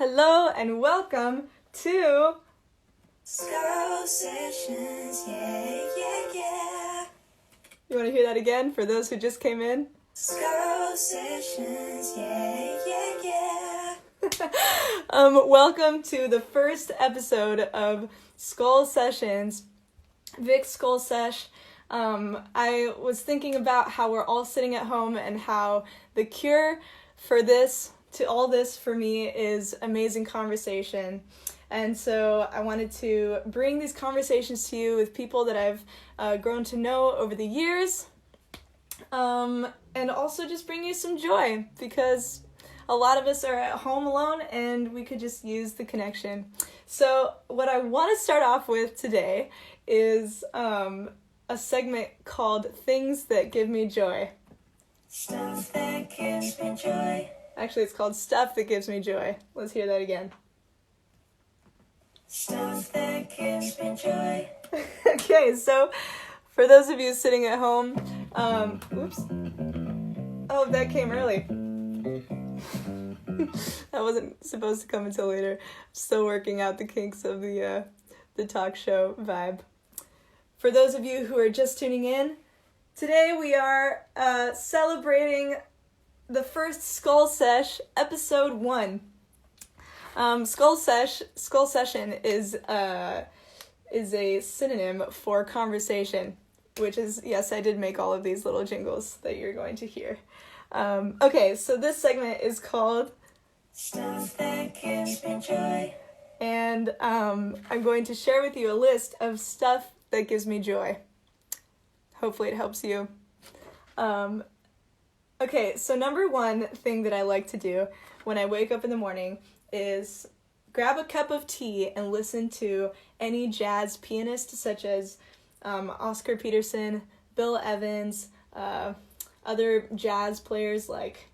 Hello and welcome to Skull Sessions, yeah. You want to hear that again for those who just came in? Skull Sessions, yeah. Welcome to the first episode of Skull Sessions, Vic's Skull Sesh. I was thinking about how we're all sitting at home and how the cure for this, to all this for me, is amazing conversation. And so I wanted to bring these conversations to you with people that I've grown to know over the years, and also just bring you some joy, because a lot of us are at home alone and we could just use the connection. So what I want to start off with today is a segment called Things That Give Me Joy. Stuff that gives me joy. Actually, it's called Stuff That Gives Me Joy. Let's hear that again. Stuff that gives me joy. Okay, so for those of you sitting at home, oops. Oh, that came early. That wasn't supposed to come until later. Still working out the kinks of the talk show vibe. For those of you who are just tuning in, today we are celebrating the first Skull Sesh, episode 1. Skull Session is a synonym for conversation, which is, yes, I did make all of these little jingles that you're going to hear. Okay, so this segment is called Stuff that gives me joy. And I'm going to share with you a list of stuff that gives me joy. Hopefully it helps you. Okay, so number one thing that I like to do when I wake up in the morning is grab a cup of tea and listen to any jazz pianist, such as Oscar Peterson, Bill Evans, other jazz players like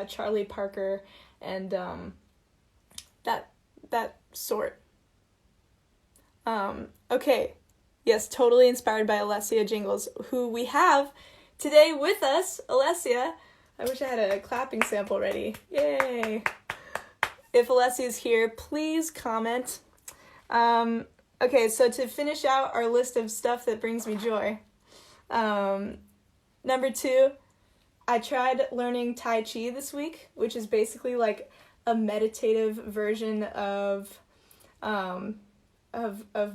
Charlie Parker, and that sort. Okay, yes, totally inspired by Alessia Jingles, who we have today with us. Alessia, I wish I had a clapping sample ready. Yay! If Alessia is here, please comment. Okay, so to finish out our list of stuff that brings me joy, number 2, I tried learning Tai Chi this week, which is basically like a meditative version of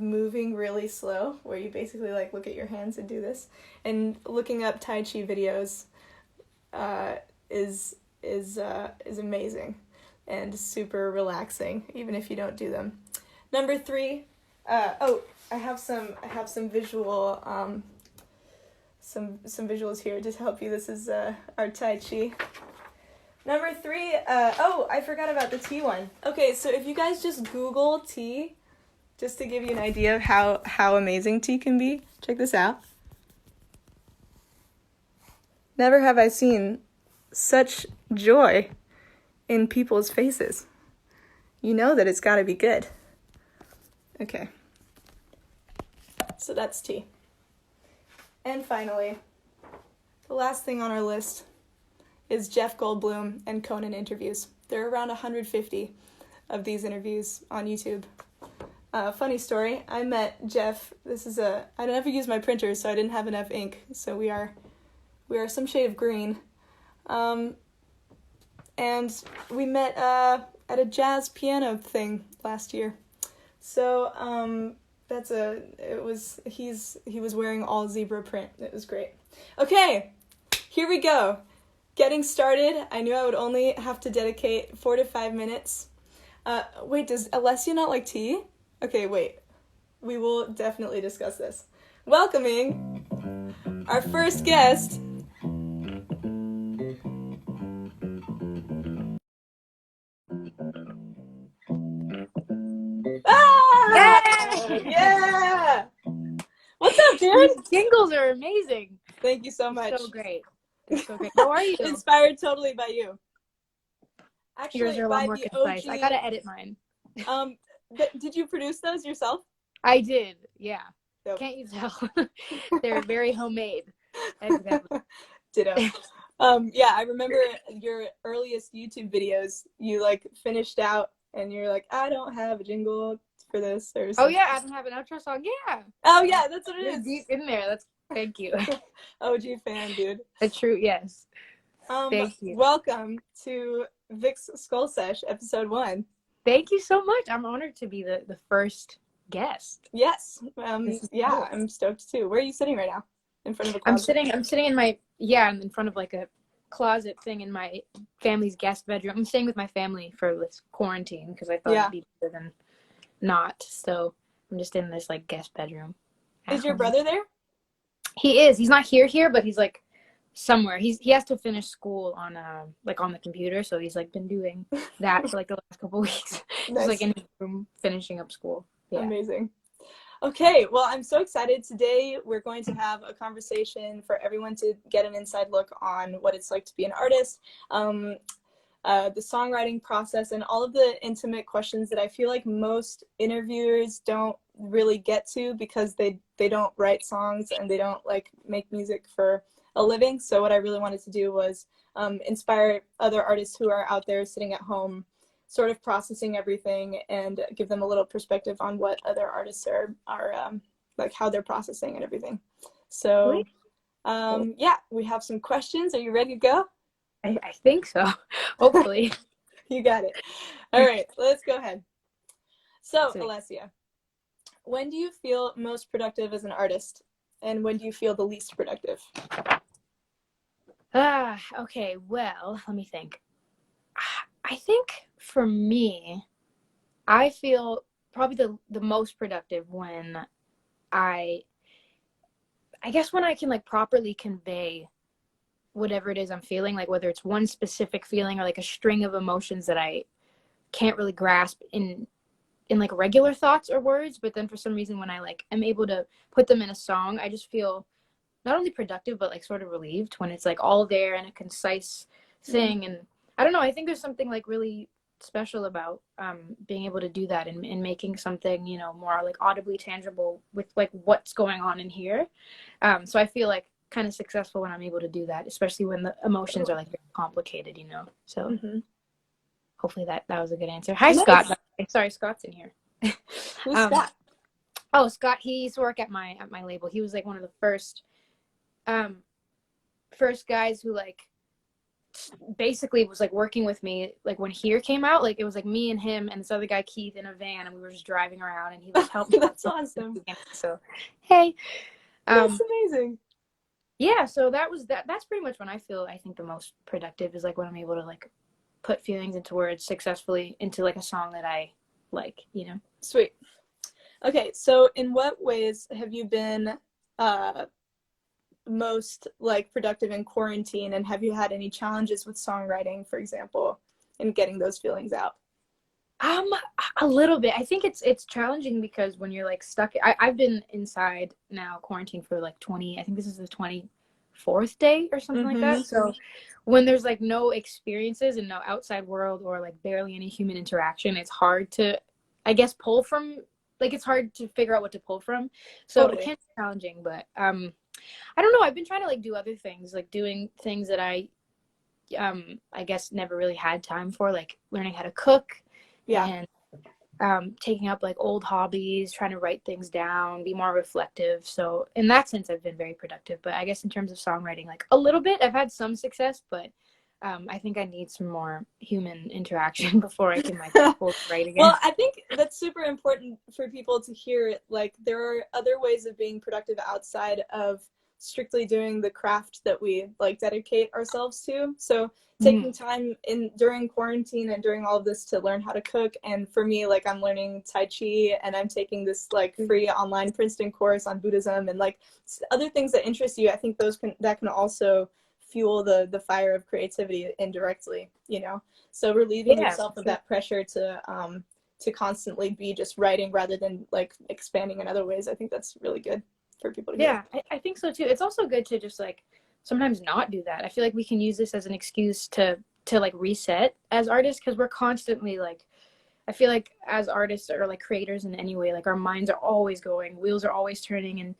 moving really slow, where you basically like look at your hands and do this. And looking up Tai Chi videos is amazing and super relaxing, even if you don't do them. Number 3, I have some visual some visuals here to help you. This is our Tai Chi. Number 3, I forgot about the tea one. Okay, so if you guys just Google tea, just to give you an idea of how amazing tea can be, check this out. Never have I seen such joy in people's faces. You know that it's gotta be good. Okay. So that's tea. And finally, the last thing on our list is Jeff Goldblum and Conan interviews. There are around 150 of these interviews on YouTube. Funny story, I met Jeff. I never used my printer, so I didn't have enough ink. So we are some shade of green. And we met at a jazz piano thing last year. So he was wearing all zebra print. It was great. Okay, here we go. Getting started. I knew I would only have to dedicate 4 to 5 minutes. Wait, does Alessia not like tea? Okay, wait. We will definitely discuss this. Welcoming our first guest. Yay! Yeah! What's up, dude? These jingles are amazing. Thank you so much. So great. It's so great. How are you? Inspired totally by you. Actually, Yours are a lot more concise. I gotta edit mine. Did you produce those yourself? I did, yeah. Dope. Can't you tell? They're very homemade. Exactly. Ditto. Yeah, I remember your earliest YouTube videos. You like finished out and you're like, I don't have a jingle for this or Oh something. yeah, I don't have an outro song. Yeah. Oh yeah, that's what it You're is. deep in there. Thank you. OG fan, dude. A true yes. Thank you. Welcome to Vic's Skull Sesh, episode 1. Thank you so much. I'm honored to be the first guest. Yes. Yeah, cool. I'm stoked too. Where are you sitting right now? In front of a closet? I'm sitting in my I'm in front of like a closet thing in my family's guest bedroom. I'm staying with my family for this quarantine because I thought it'd be better than not. So I'm just in this like guest bedroom. Is your brother there? He is. He's not here, but he's like somewhere. He has to finish school on like on the computer, so he's like been doing that for like the last couple weeks. Nice. He's like in his room finishing up school. Yeah. Amazing. Okay, well, I'm so excited. Today we're going to have a conversation for everyone to get an inside look on what it's like to be an artist, the songwriting process, and all of the intimate questions that I feel like most interviewers don't really get to because they don't write songs and they don't like make music for a living. So what I really wanted to do was inspire other artists who are out there sitting at home sort of processing everything and give them a little perspective on what other artists are like how they're processing and everything. So yeah, we have some questions. Are you ready to go? I think so. Hopefully. You got it. All right, let's go ahead. So, Alessia, when do you feel most productive as an artist, and when do you feel the least productive? Okay, well, let me think. I think for me, I feel probably the most productive when I guess when I can like properly convey whatever it is I'm feeling, like whether it's one specific feeling or like a string of emotions that I can't really grasp in like regular thoughts or words, but then for some reason when I like am able to put them in a song, I just feel not only productive but like sort of relieved when it's like all there in a concise thing. And I don't know, I think there's something like really special about being able to do that and making something, you know, more like audibly tangible with like what's going on in here. So I feel like kind of successful when I'm able to do that, especially when the emotions are like very complicated, you know. So hopefully that was a good answer. Hi, nice. Scott. Sorry, Scott's in here. Who's Scott? Oh, Scott, he used to work at my label. He was like one of the first guys who like basically was like working with me like when Here came out. Like it was like me and him and this other guy Keith in a van, and we were just driving around and he was helping. That's awesome. So hey, that's amazing. Yeah, so that's pretty much when I think the most productive is like when I'm able to like put feelings into words successfully into like a song that I like, you know. Sweet. Okay, so in what ways have you been most like productive in quarantine, and have you had any challenges with songwriting, for example, and getting those feelings out? A little bit. I think it's challenging because when you're like stuck, I've been inside now quarantined for like I think this is the 24th day or something like that. So when there's like no experiences and no outside world or like barely any human interaction, it's hard to, I guess, pull from, like it's hard to figure out what to pull from. So It can be challenging, but I don't know. I've been trying to like do other things, like doing things that I guess never really had time for, like learning how to cook. Yeah. And taking up like old hobbies, trying to write things down, be more reflective. So in that sense, I've been very productive. But I guess in terms of songwriting, like a little bit, I've had some success, but I think I need some more human interaction before I can like write again. Well, I think that's super important for people to hear. Like there are other ways of being productive outside of strictly doing the craft that we like dedicate ourselves to. So taking time during quarantine and during all of this to learn how to cook. And for me, like I'm learning Tai Chi and I'm taking this like free online Princeton course on Buddhism and like other things that interest you. I think that can also fuel the fire of creativity indirectly, you know? So relieving yourself of that pressure to constantly be just writing rather than like expanding in other ways. I think that's really good for people to hear. Yeah, I think so too. It's also good to just like sometimes not do that. I feel like we can use this as an excuse to like reset as artists, because we're constantly like, I feel like as artists or like creators in any way, like our minds are always going, wheels are always turning, and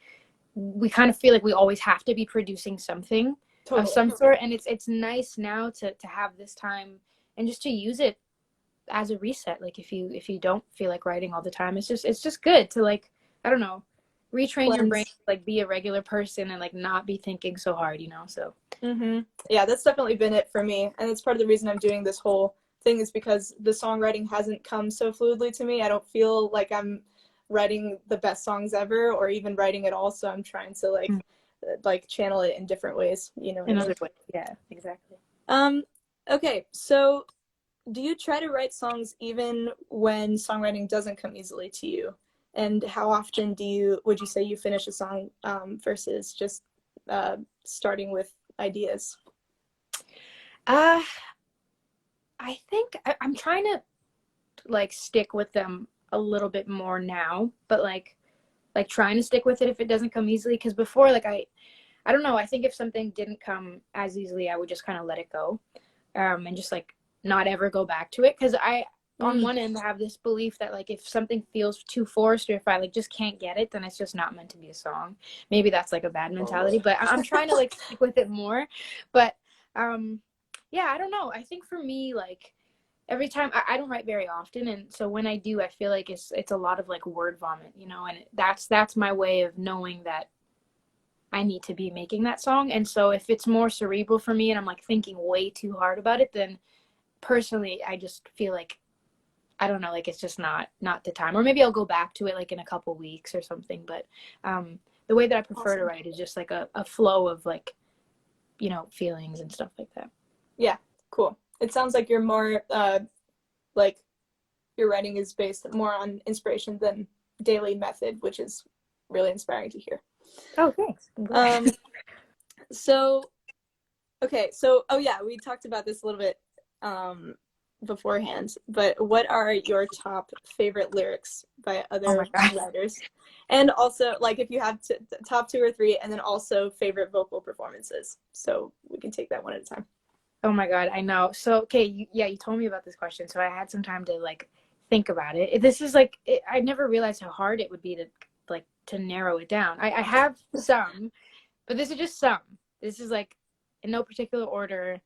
we kind of feel like we always have to be producing something of some sort. And it's nice now to have this time and just to use it as a reset. Like if you don't feel like writing all the time, it's just good to like, I don't know, retrain your brain Cleanse. to like be a regular person and like not be thinking so hard, you know. So Yeah, that's definitely been it for me, and it's part of the reason I'm doing this whole thing is because the songwriting hasn't come so fluidly to me. I don't feel like I'm writing the best songs ever or even writing at all, so I'm trying to like channel it in different ways, you know what I in mean? other ways, yeah, exactly. Okay, so do you try to write songs even when songwriting doesn't come easily to you? And how often would you say you finish a song versus just starting with ideas? uh I think I'm trying to like stick with them a little bit more now, but like trying to stick with it if it doesn't come easily, because before, like I don't know, I think if something didn't come as easily, I would just kind of let it go, and just like not ever go back to it, because I on one end have this belief that like if something feels too forced, or if I like just can't get it, then it's just not meant to be a song. Maybe that's like a bad mentality, but I'm trying to like stick with it more. But yeah, I don't know, I think for me, like every time I don't write very often, and so when I do, I feel like it's a lot of like word vomit, you know, and that's my way of knowing that I need to be making that song. And so if it's more cerebral for me and I'm like thinking way too hard about it, then personally I just feel like, I don't know, like it's just not the time. Or maybe I'll go back to it like in a couple weeks or something. But the way that I prefer to write is just like a flow of like, you know, feelings and stuff like that. Yeah, cool. It sounds like you're more like your writing is based more on inspiration than daily method, which is really inspiring to hear. Oh, thanks. So okay, so oh yeah, we talked about this a little bit beforehand, but what are your top favorite lyrics by Oh my other God. writers? And also, like, if you have top 2 or 3, and then also favorite vocal performances. So we can take that one at a time. Oh my God, I know. So, okay, you told me about this question, so I had some time to like think about it. This is like, I never realized how hard it would be to like to narrow it down. I have some, but this is just some. This is like in no particular order,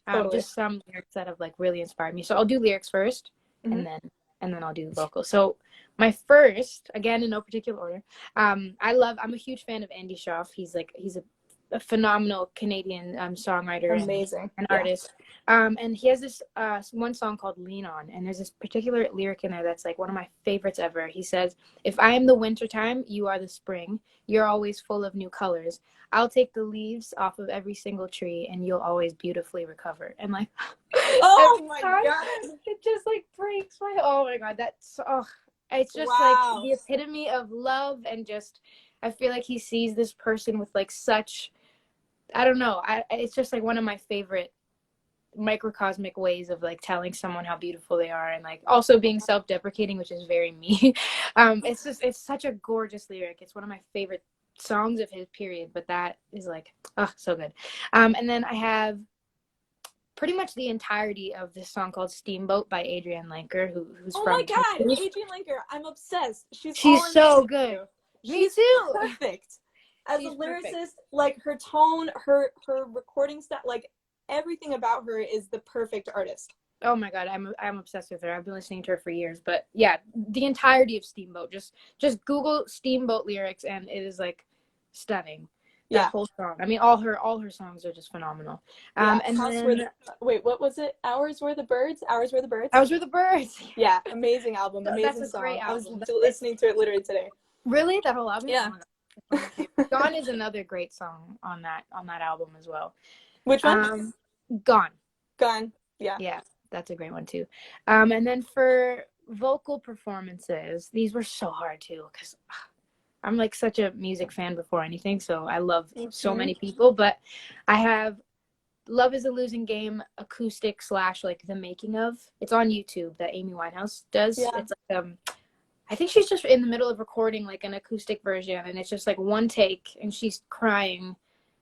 Totally. just some lyrics that have like really inspired me. So I'll do lyrics first, Mm-hmm. and then I'll do vocals. So my first, again in no particular order, I'm a huge fan of Andy Schaaf. He's a phenomenal Canadian songwriter Amazing. and Yeah. artist. And he has this one song called Lean On, and there's this particular lyric in there that's like one of my favorites ever. He says, "If I am the wintertime, you are the spring. You're always full of new colors. I'll take the leaves off of every single tree, and you'll always beautifully recover." And like, Oh every my time, God. it just like breaks my. Oh my God, that's it's just like Wow. the epitome of love, and just I feel like he sees this person with like such, I don't know. It's just like one of my favorite microcosmic ways of like telling someone how beautiful they are, and like also being self-deprecating, which is very me. It's such a gorgeous lyric. It's one of my favorite songs of his, period. But that is like, oh, so good. And then I have pretty much the entirety of this song called Steamboat by Adrienne Lenker, who's Oh my from God, Texas. Adrienne Lenker, I'm obsessed. She's all She's in so good. Me She's too. perfect. As a She's perfect. lyricist, like her tone, her recording style, like everything about her is the perfect artist. Oh my God, I'm obsessed with her. I've been listening to her for years. But yeah, the entirety of Steamboat. Just Google Steamboat lyrics, and it is like stunning. That Yeah. whole song. I mean, all her songs are just phenomenal. Yeah. And House then wait, what was it? Hours Were the Birds? Hours Were the Birds? Hours Were the Birds. Yeah, amazing album, amazing That's a song. great I was album. listening to it literally today. Really, that whole album? Yeah. Oh my God. Gone is another great song on that album as well. Which one? Gone. Gone. Yeah. Yeah, that's a great one too. And then for vocal performances, these were so hard too, because I'm like such a music fan before anything, so I love so many people. But I have Love Is a Losing Game acoustic / like the making of. It's on YouTube that Amy Winehouse does. Yeah. It's like I think she's just in the middle of recording like an acoustic version, and it's just like one take, and she's crying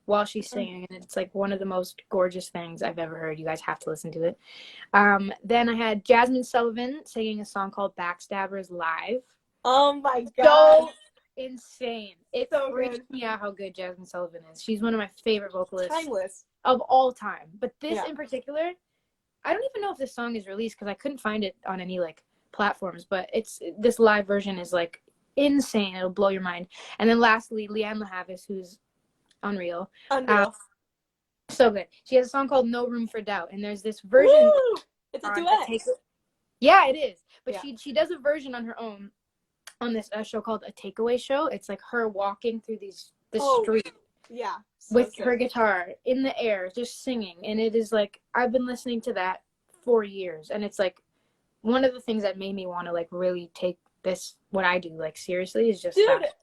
while she's singing, and it's like one of the most gorgeous things I've ever heard. You guys have to listen to it. Then I had Jasmine Sullivan singing a song called Backstabbers live. Oh my God. So insane. It So freaks good. me out how good Jasmine Sullivan is. She's one of my favorite vocalists Timeless. of all time. But this Yeah. in particular, I don't even know if this song is released because I couldn't find it on any like platforms, but this live version is like insane. It'll blow your mind. And then lastly, Leanne LaHavis, who's unreal. So good. She has a song called No Room for Doubt, and there's this version. Woo! It's a duet. Yeah, it is. But Yeah. she does a version on her own on this show called A Takeaway Show. It's like her walking through the street. Yeah. With her guitar in the air, just singing. And it is like, I've been listening to that for years. And it's like one of the things that made me want to like really take this, what I do, like seriously, is just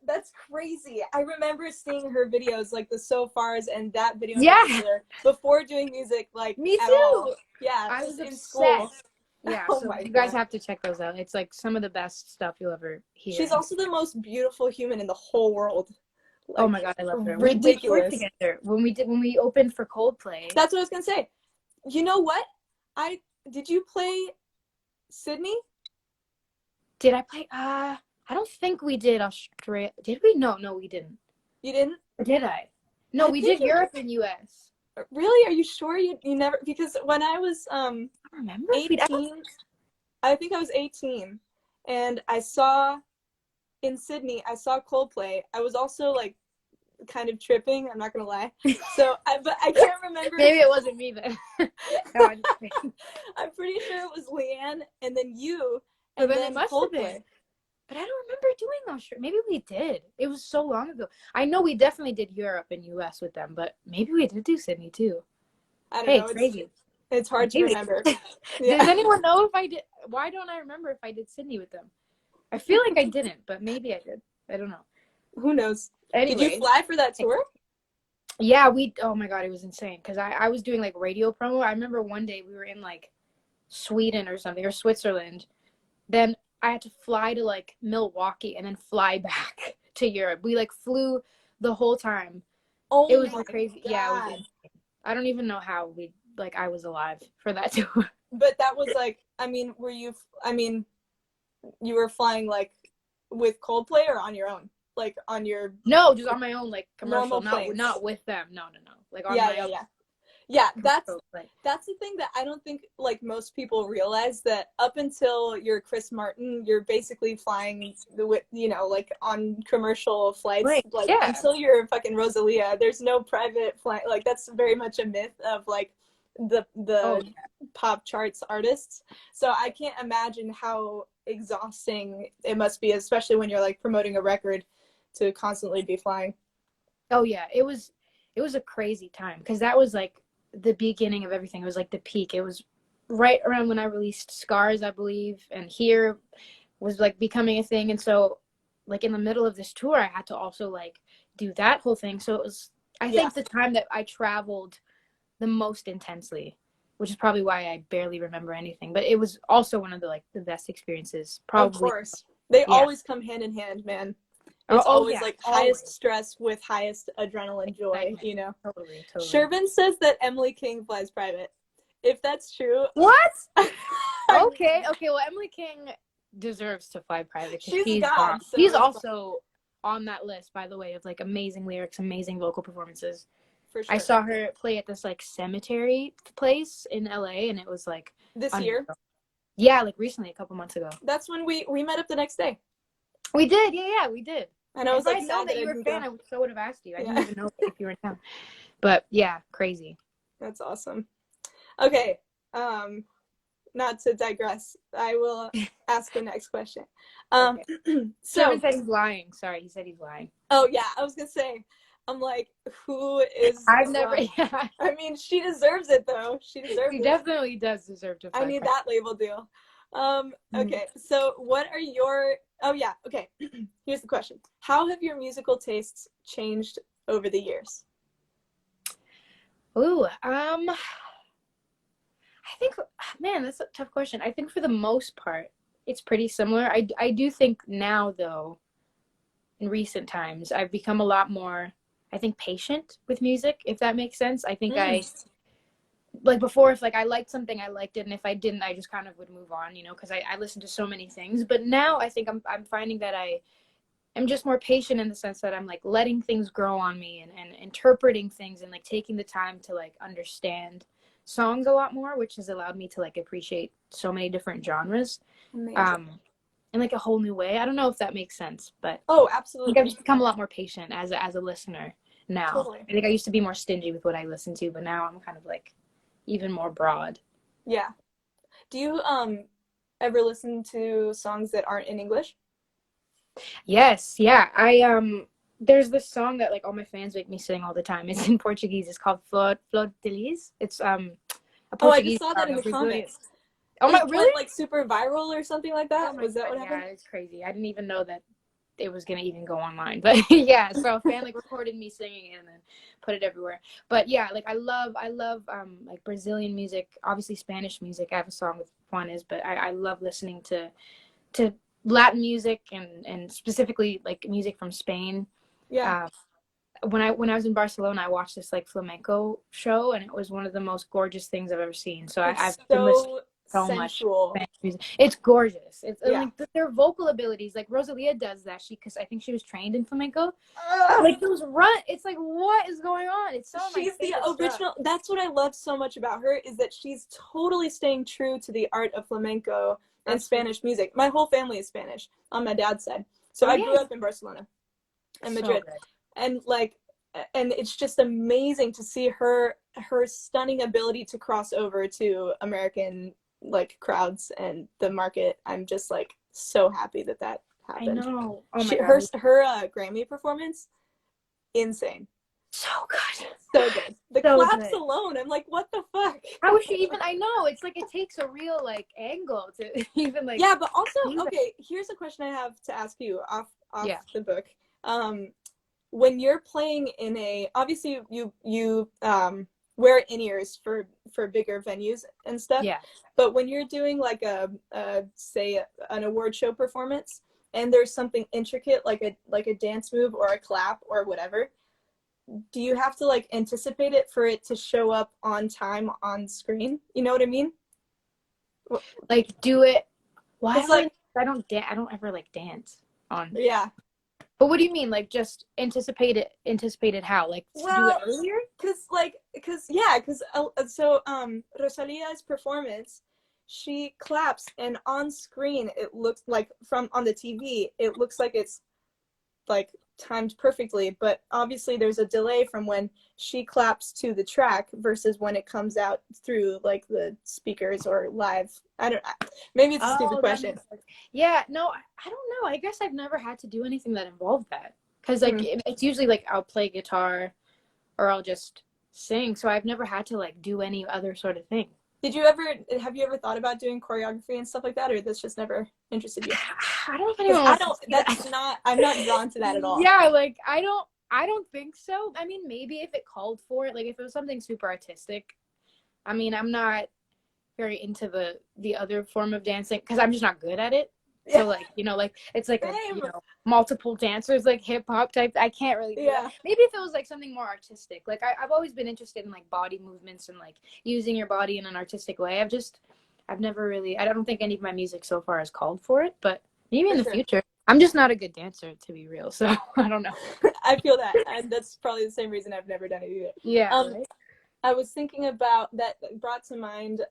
that's crazy. I remember seeing her videos, like the So Fars and that video in particular, before doing music, like me at too. all. Yeah, I was in obsessed. school. Yeah, Oh so my you guys God. have to check those out. It's like some of the best stuff you'll ever hear. She's also the most beautiful human in the whole world. Like, oh my God, I love her. Ridiculous. We worked together when we opened for Coldplay. That's what I was gonna say. You know what? Did you play Sydney? Did I play? I don't think we did Australia. Did we? No, we didn't. You didn't? Or did I? No, we did Europe and US. Really? Are you sure you never? Because when I was I don't remember 18, I think I was 18, and I saw in Sydney. I saw Coldplay. I was also like kind of tripping. I'm not gonna lie. So, but I can't remember. Maybe it wasn't me then. No, I'm pretty sure it was Leanne, and then you, and then it must Coldplay. Have been. But I don't remember doing Australia. Maybe we did. It was so long ago. I know we definitely did Europe and US with them, but maybe we did do Sydney too. I don't know. Crazy. It's hard to remember. Yeah. Does anyone know if I did? Why don't I remember if I did Sydney with them? I feel like I didn't, but maybe I did. I don't know. Who knows? Anyway, did you fly for that tour? Yeah, oh my God, it was insane. Because I was doing like radio promo. I remember one day we were in like Sweden or something, or Switzerland. Then I had to fly to like Milwaukee and then fly back to Europe. We like flew the whole time. Oh, it was my crazy. God. Yeah, it was insane. I don't even know how I was alive for that tour. But that was like, you were flying like with Coldplay or on your own? Like on your... No, just on my own, like commercial, normal not with them. No. Like on my own. Yeah, that's the thing that I don't think like most people realize, that up until you're Chris Martin, you're basically flying like on commercial flights. Right. Like yeah. Until you're fucking Rosalia, there's no private flight. Like that's very much a myth of like the pop charts artists. So I can't imagine how exhausting it must be, especially when you're like promoting a record, to constantly be flying. Oh yeah, it was a crazy time, because that was like the beginning of everything. It was like the peak. It was right around when I released Scars, I believe, and Here was like becoming a thing. And so like in the middle of this tour, I had to also like do that whole thing. So it was, I think, the time that I traveled the most intensely, which is probably why I barely remember anything. But it was also one of the best experiences. Probably. Of course. They always come hand in hand, man. It's always highest stress with highest adrenaline joy, you know? Totally. Shervin says that Emily King flies private. If that's true... What? Okay, well, Emily King deserves to fly private. She's God. So he's also on that list, by the way, of like amazing lyrics, amazing vocal performances. For sure. I saw her play at this like cemetery place in LA, and it was like... This year? Yeah, like recently, a couple months ago. That's when we met up the next day. We did, yeah, we did. And I was like, if I known that you were a fan, I would have asked you. I didn't even know if you were in town. But yeah, crazy. That's awesome. Okay, not to digress, I will ask the next question. Okay. So said he's lying. Sorry, he said he's lying. Oh yeah, I was gonna say, I'm like, who is? I've never. Yeah. I mean, she deserves it though. She definitely does deserve to. I need that label deal. Okay, so what are your... Oh yeah, okay. Here's the question. How have your musical tastes changed over the years? Ooh, I think, man, that's a tough question. I think for the most part, it's pretty similar. I do think now, though, in recent times, I've become a lot more, I think, patient with music, if that makes sense. I think like before, if like I liked something, I liked it, and if I didn't, I just kind of would move on, you know, because I listened to so many things. But now I think I'm finding that I am just more patient, in the sense that I'm like letting things grow on me, and interpreting things, and like taking the time to like understand songs a lot more, which has allowed me to like appreciate so many different genres. Amazing. In like a whole new way. I don't know if that makes sense, but Oh, I think I've absolutely. just become a lot more patient as a listener now. Totally. I think I used to be more stingy with what I listen to, but now I'm kind of like even more broad. Yeah. Do you ever listen to songs that aren't in English? Yes, yeah. I there's this song that like all my fans make me sing all the time. It's in Portuguese. It's called Flor de Lis. It's a Oh, I just Portuguese saw that song, in a the Brazilian. comments. Oh my, It really? went like super viral or something like Oh that. my Was that god, what yeah, happened? it's crazy. I didn't even know that it was gonna even go online. But yeah, so a fan like recorded me singing it and then put it everywhere. But yeah, like I love like Brazilian music, obviously Spanish music. I have a song with Juanes, but I love listening to Latin music and specifically like music from Spain. Yeah. Um, when I was in Barcelona, I watched this like flamenco show, and it was one of the most gorgeous things I've ever seen. So It's I've been listening so so much sensual. Spanish music. It's gorgeous. It's Yeah. like their vocal abilities. Like Rosalia does that. Because I think she was trained in flamenco. Ugh. Like those run. It's like what is going on? It's some of my She's the favorite stuff. original. That's what I love so much about her is that she's totally staying true to the art of flamenco and Absolutely. Spanish music. My whole family is Spanish on my dad's side. So Oh I yeah, grew up in Barcelona and so Madrid. good. And like and it's just amazing to see her stunning ability to cross over to American like crowds and the market. I'm just like so happy that that I happened. know. Oh my She god, her Grammy performance insane. so good, So good. The so claps good. alone, I'm like, what the fuck? How is she even? I know it's like it takes a real like angle to even like Yeah, but also, do that. okay, here's a question I have to ask you off Yeah. the book. When you're playing in a obviously you wear in-ears for bigger venues and stuff, Yeah. but when you're doing like a say an award show performance and there's something intricate like a dance move or a clap or whatever, do you have to like anticipate it for it to show up on time on screen? You know what I mean? Like do it. Well, Because like I don't ever like dance on. yeah, But what do you mean? Like just anticipate it how? Like to do it well, earlier? because Rosalia's performance, she claps and on screen it looks like from on the TV it looks like it's like timed perfectly, but obviously there's a delay from when she claps to the track versus when it comes out through like the speakers or live. I don't, maybe it's a stupid Oh, that question. makes sense. Yeah, no, I don't know. I guess I've never had to do anything that involved that. Because like Hmm. it's usually like I'll play guitar or I'll just sing. So I've never had to like do any other sort of thing. Have you ever thought about doing choreography and stuff like that, or that's just never interested you? I don't know if Because anyone I wants to don't, see that's that. not, I'm not drawn to that at all. Yeah, like I don't think so. I mean, maybe if it called for it, like if it was something super artistic. I mean, I'm not very into the other form of dancing because I'm just not good at it. So like, like it's like a, Same. multiple dancers like hip hop type. I can't really do that. Yeah. Maybe if it was like something more artistic. Like I've always been interested in like body movements and like using your body in an artistic way. I've never really I don't think any of my music so far has called for it, but maybe For in the sure. future. I'm just not a good dancer to be real, so I don't know. I feel that. And that's probably the same reason I've never done it either. Yeah, right? I was thinking about that brought to mind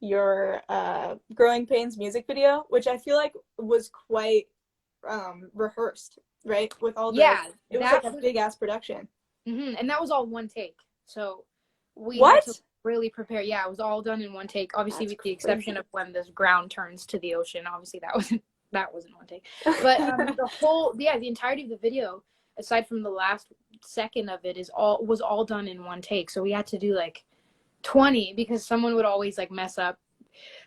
your Growing Pains music video, which I feel like was quite rehearsed, right? With all the, Yeah, it was like that a was big ass production. and that was all one take. So we had to What? really prepare. Yeah, it was all done in one take. Obviously, That's with the crazy. exception of when the ground turns to the ocean. Obviously, that wasn't one take. But the entirety of the video, aside from the last second of it, was all done in one take. So we had to do like 20 because someone would always like mess up.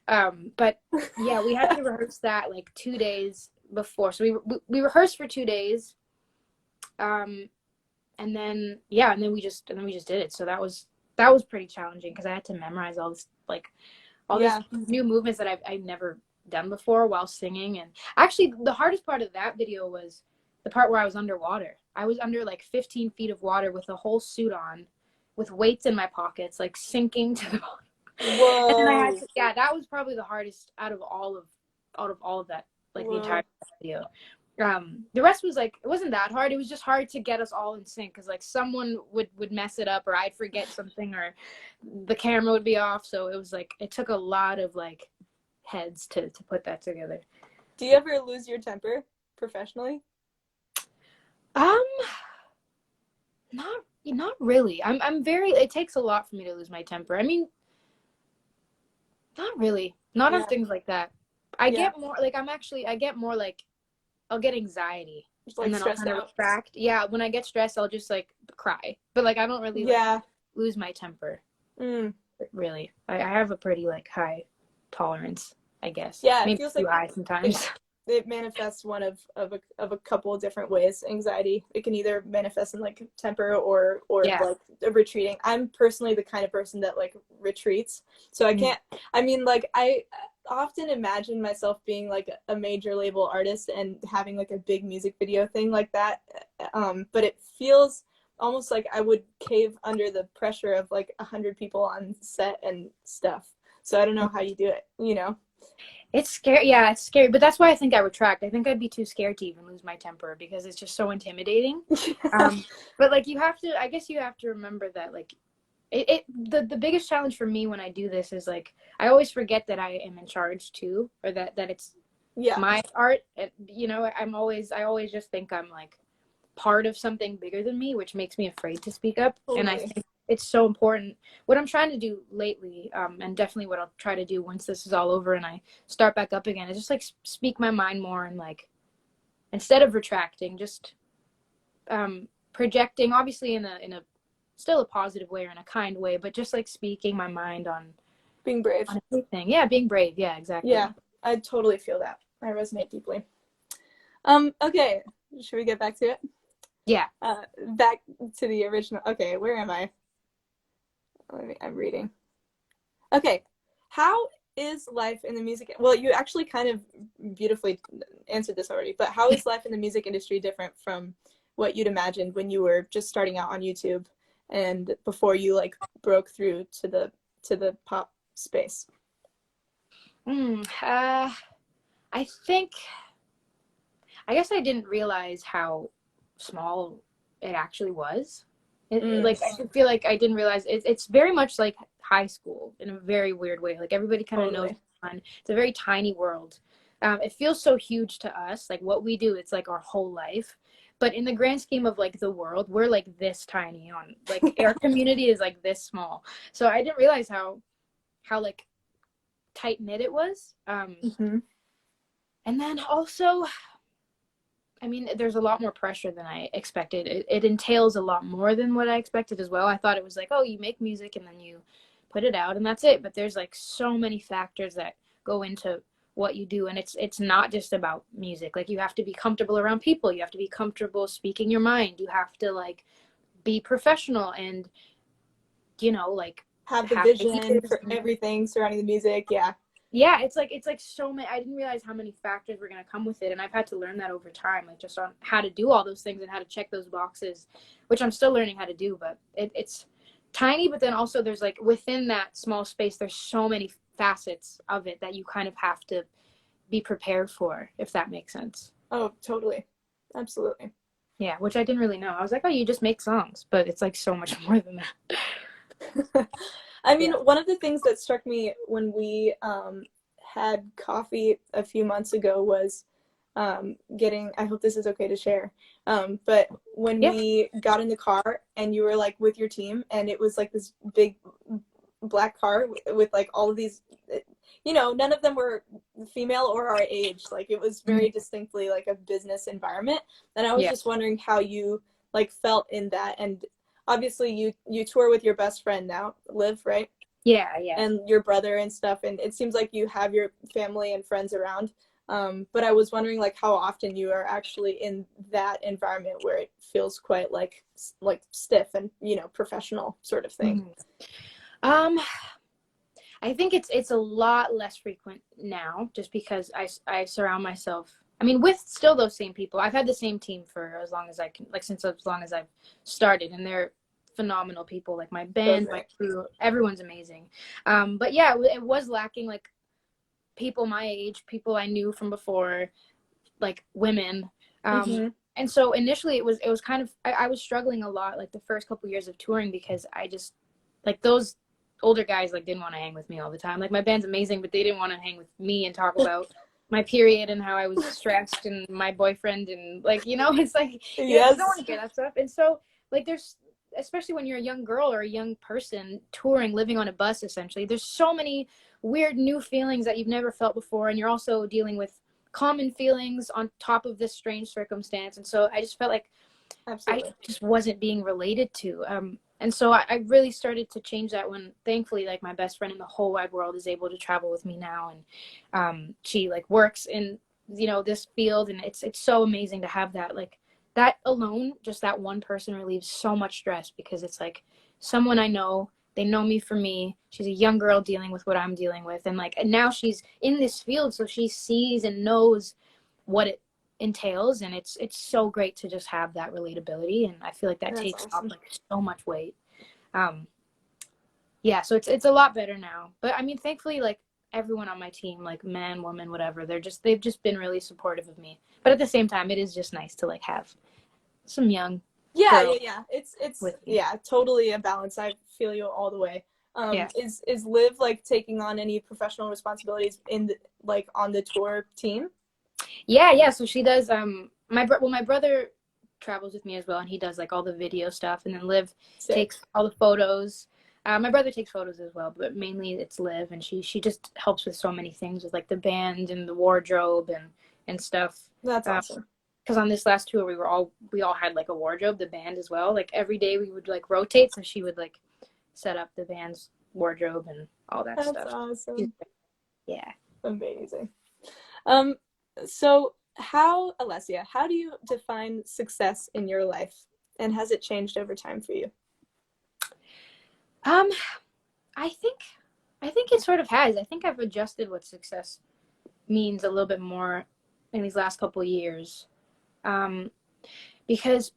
But yeah, we had to rehearse that like 2 days before. So we rehearsed for 2 days. And then we just did it. So that was pretty challenging because I had to memorize all this Yeah. new movements that I've never done before while singing. And actually the hardest part of that video was the part where I was underwater. I was under like 15 feet of water with a whole suit on, with weights in my pockets, like sinking to the bottom. And then Whoa. that was probably the hardest out of all of that, like the Whoa. entire video. The rest was like, it wasn't that hard. It was just hard to get us all in sync because like someone would mess it up, or I'd forget something, or the camera would be off. So it was like, it took a lot of like heads to put that together. Do you ever lose your temper professionally? Um, not really. I'm very, it takes a lot for me to lose my temper. I mean, not really. Not on Yeah. things like that. I Yeah. get more like, I get more like, I'll get anxiety Just like and then I'll stressed kind of out. retract. Yeah, when I get stressed, I'll just like cry. But like I don't really like Yeah. lose my temper. Mm. Really. I have a pretty like high tolerance, I guess. Yeah, it Maybe feels too like high it, sometimes. it manifests one of a couple of different ways. Anxiety, it can either manifest in like temper or Yeah. like retreating. I'm personally the kind of person that like retreats, so I can't. I mean, like I often imagine myself being like a major label artist and having like a big music video thing like that, but it feels almost like I would cave under the pressure of like 100 people on set and stuff. So I don't know how you do it, you know. It's scary. Yeah, it's scary. But that's why I think I retract. I think I'd be too scared to even lose my temper because it's just so intimidating. But like you have to, I guess you have to remember that like the biggest challenge for me when I do this is like I always forget that I am in charge too, or that it's Yeah, my art. You know, I always just think I'm like part of something bigger than me, which makes me afraid to speak up. And I totally. think it's so important. What I'm trying to do lately, and definitely what I'll try to do once this is all over and I start back up again, is just like speak my mind more and like instead of retracting, just projecting, obviously in a still a positive way or in a kind way, but just like speaking my mind Being brave. on everything. Yeah, being brave. Yeah, exactly. Yeah, I totally feel that. I resonate deeply. Okay, should we get back to it? Yeah. Back to the original. Okay, where am I? I'm reading. Okay, how is life in the music? Well, you actually kind of beautifully answered this already, but how is life in the music industry different from what you'd imagined when you were just starting out on YouTube and before you like broke through to the pop space? I think I guess I didn't realize how small it actually was. Mm, Like I feel like I didn't realize it's very much like high school in a very weird way. Like everybody kind of knows totally. everyone. It's a very tiny world. It feels so huge to us. Like what we do, it's like our whole life. But in the grand scheme of like the world, we're like this tiny on like our community is like this small. So I didn't realize how like tight knit it was. Mm-hmm. And then also I mean, there's a lot more pressure than I expected. It entails a lot more than what I expected as well. I thought it was like, oh, you make music and then you put it out and that's it. But there's like so many factors that go into what you do, and it's not just about music. Like you have to be comfortable around people. You have to be comfortable speaking your mind. You have to like be professional and like Have the have vision ideas. for everything surrounding the music. Yeah. Yeah, it's like so many. I didn't realize how many factors were going to come with it, and I've had to learn that over time, like just on how to do all those things and how to check those boxes, which I'm still learning how to do. But it's tiny, but then also there's like within that small space, there's so many facets of it that you kind of have to be prepared for, if that makes sense. Oh, totally. Absolutely. Yeah, which I didn't really know. I was like, oh, you just make songs, but it's like so much more than that. I mean, Yeah. one of the things that struck me when we had coffee a few months ago was getting, I hope this is okay to share, but when Yeah. we got in the car and you were like with your team and it was like this big black car with like all of these, none of them were female or our age. Like it was very distinctly like a business environment. And I was Yeah. just wondering how you like felt in that. And obviously you tour with your best friend now, Liv, right? Yeah. Yeah. And your brother and stuff. And it seems like you have your family and friends around. But I was wondering like how often you are actually in that environment where it feels quite like stiff and, professional sort of thing. Um, I think it's a lot less frequent now, just because I surround myself. I mean, with still those same people. I've had the same team for as long as I can, like since as long as I've started, and they're phenomenal people. Like my So band, my great. crew, everyone's amazing. But yeah, it was lacking like people my age, people I knew from before, like women. Mm-hmm. And so initially it was kind of, I was struggling a lot like the first couple years of touring, because I just, like, those older guys like didn't want to hang with me all the time. Like, my band's amazing, but they didn't want to hang with me and talk about my period and how I was stressed and my boyfriend, and like, it's like, you don't want to hear that stuff. And so, like, there's, especially when you're a young girl or a young person touring, living on a bus, essentially, there's so many weird new feelings that you've never felt before, and you're also dealing with common feelings on top of this strange circumstance. And so I just felt like Absolutely. I just wasn't being related to. And so I really started to change that when, thankfully, like, my best friend in the whole wide world is able to travel with me now, and she like works in this field, and it's so amazing to have that. Like, that alone, just that one person relieves so much stress, because it's like someone I know, they know me for me. She's a young girl dealing with what I'm dealing with, and like, and now she's in this field, so she sees and knows what it entails, and it's so great to just have that relatability, and I feel like that takes off like so much weight. Yeah, so it's a lot better now. But I mean, thankfully, like, everyone on my team, like, man, woman, whatever, they've just been really supportive of me. But at the same time, it is just nice to like have some young girls It's with me. totally a balance. I feel you all the way. Yeah. Is Liv like taking on any professional responsibilities in like on the tour team? Yeah, so she does. My brother travels with me as well, and he does like all the video stuff, and then Liv takes all the photos. My brother takes photos as well, but mainly it's Liv, and she just helps with so many things, with like the band and the wardrobe and stuff. That's awesome. Because on this last tour, we all had like a wardrobe, the band as well. Like, every day we would like rotate, so she would like set up the band's wardrobe and all that stuff. That's awesome. Yeah. Amazing. So Alessia, how do you define success in your life, and has it changed over time for you? I think it sort of has. I think I've adjusted what success means a little bit more in these last couple of years. Because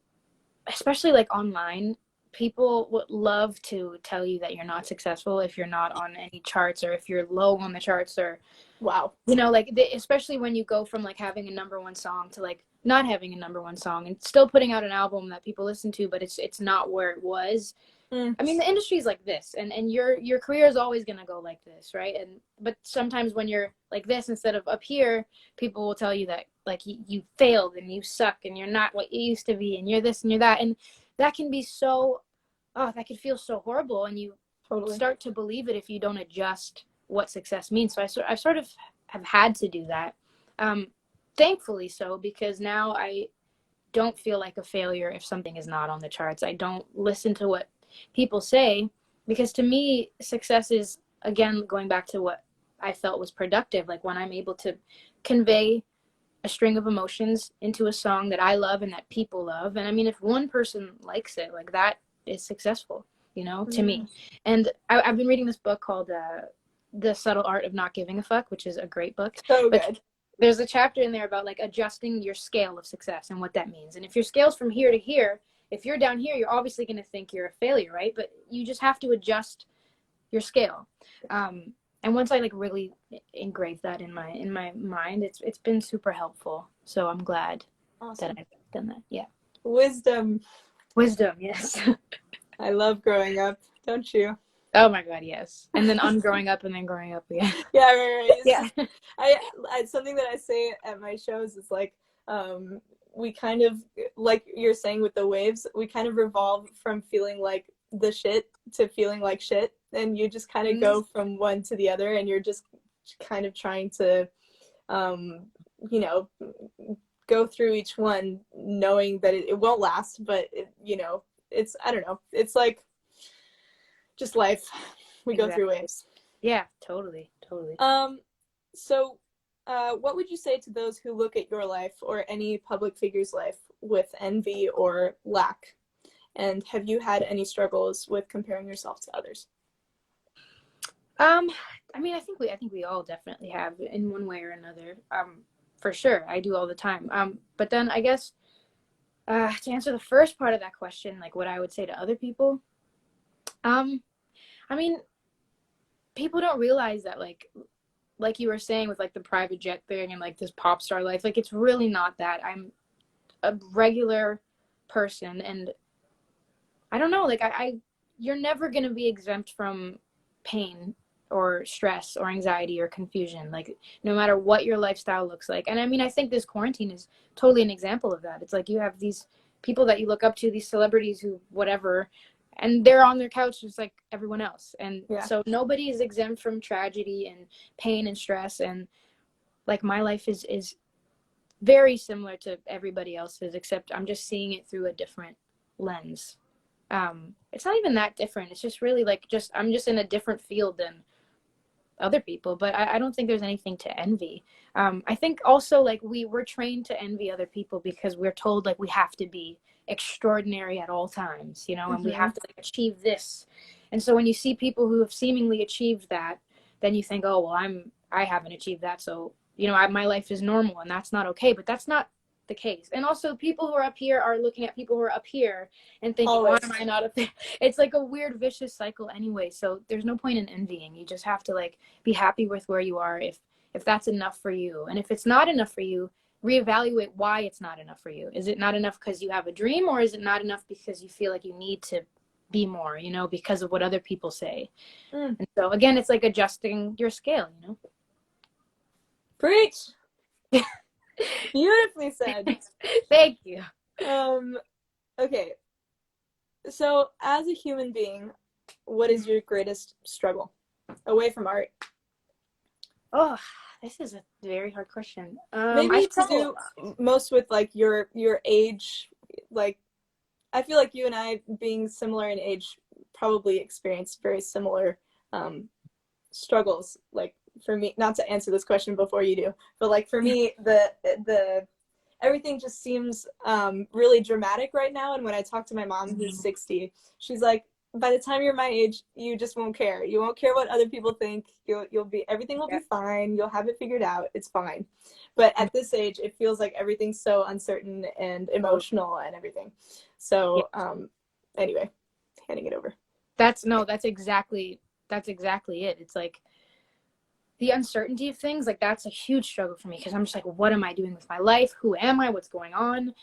especially like online, people would love to tell you that you're not successful if you're not on any charts, or if you're low on the charts, or wow, like especially when you go from like having a number one song to like not having a number one song, and still putting out an album that people listen to, but it's not where it was. I mean, the industry is like this, and your career is always going to go like this, right? But sometimes when you're like this instead of up here, people will tell you that like you failed and you suck and you're not what you used to be, and you're this and you're that, and that can be that could feel so horrible, and you start to believe it if you don't adjust what success means. So I sort of have had to do that, thankfully so, because now I don't feel like a failure if something is not on the charts. I don't listen to what people say, because to me, success is, again, going back to what I felt was productive, like when I'm able to convey a string of emotions into a song that I love and that people love. And I mean, if one person likes it, like, that is successful, to me. And I've been reading this book called The Subtle Art of Not Giving a Fuck, which is a great book. So good. There's a chapter in there about like adjusting your scale of success and what that means. And if your scale's from here to here, if you're down here, you're obviously going to think you're a failure, right? But you just have to adjust your scale. And once I like really engraved that in my mind, it's been super helpful. So I'm glad that I've done that. Yeah. Wisdom, yes. I love growing up, don't you? Oh my God, yes. And then ungrowing up and then growing up again. Yeah, right. Yeah. I something that I say at my shows is like, we kind of, like you're saying with the waves, we kind of revolve from feeling like the shit to feeling like shit, and you just kind of go from one to the other, and you're just kind of trying to, go through each one, knowing that it won't last, but it's, I don't know, it's like just life. We go through waves. Yeah, totally. So what would you say to those who look at your life or any public figure's life with envy or lack? And have you had any struggles with comparing yourself to others? I mean, I think we all definitely have, in one way or another. For sure, I do all the time. But then I guess to answer the first part of that question, like what I would say to other people, I mean, people don't realize that like you were saying with like the private jet thing and like this pop star life, like it's really not that. a regular person, and I don't know, like you're never going to be exempt from pain or stress or anxiety or confusion, like no matter what your lifestyle looks like. And I mean, I think this quarantine is totally an example of that. It's like you have these people that you look up to, these celebrities who whatever, and they're on their couch just like everyone else. And so nobody is exempt from tragedy and pain and stress. And like my life is very similar to everybody else's, except I'm just seeing it through a different lens. It's not even that different. It's just really like I'm just in a different field than other people, but I don't think there's anything to envy. I think also like we're trained to envy other people because we're told like we have to be extraordinary at all times, you know, and we have to like achieve this. And so when you see people who have seemingly achieved that, then you think, oh, well, I haven't achieved that. So, you know, my life is normal, and that's not okay, but that's not the case. And also people who are up here are looking at people who are up here and thinking, always, why am I not up there? It's like a weird vicious cycle anyway. So there's no point in envying. You just have to like be happy with where you are if that's enough for you. And if it's not enough for you, reevaluate why it's not enough for you. Is it not enough because you have a dream, or is it not enough because you feel like you need to be more, you know, because of what other people say? And so again, it's like adjusting your scale, you know. Preach. Beautifully said. Thank you. Okay. So, as a human being, what is your greatest struggle away from art? Oh, this is a very hard question. Maybe to do most with like your age. Like, I feel like you and I, being similar in age, probably experienced very similar struggles. Like, for me, not to answer this question before you do, but like for me, the everything just seems really dramatic right now. And when I talk to my mom, who's 60, she's like, by the time you're my age, you just won't care. You won't care what other people think. You'll be, everything will be fine. You'll have it figured out. It's fine. But at this age, it feels like everything's so uncertain and emotional and everything. So anyway, handing it over. That's exactly it. It's like the uncertainty of things, like that's a huge struggle for me, because I'm just like, what am I doing with my life? Who am I? What's going on?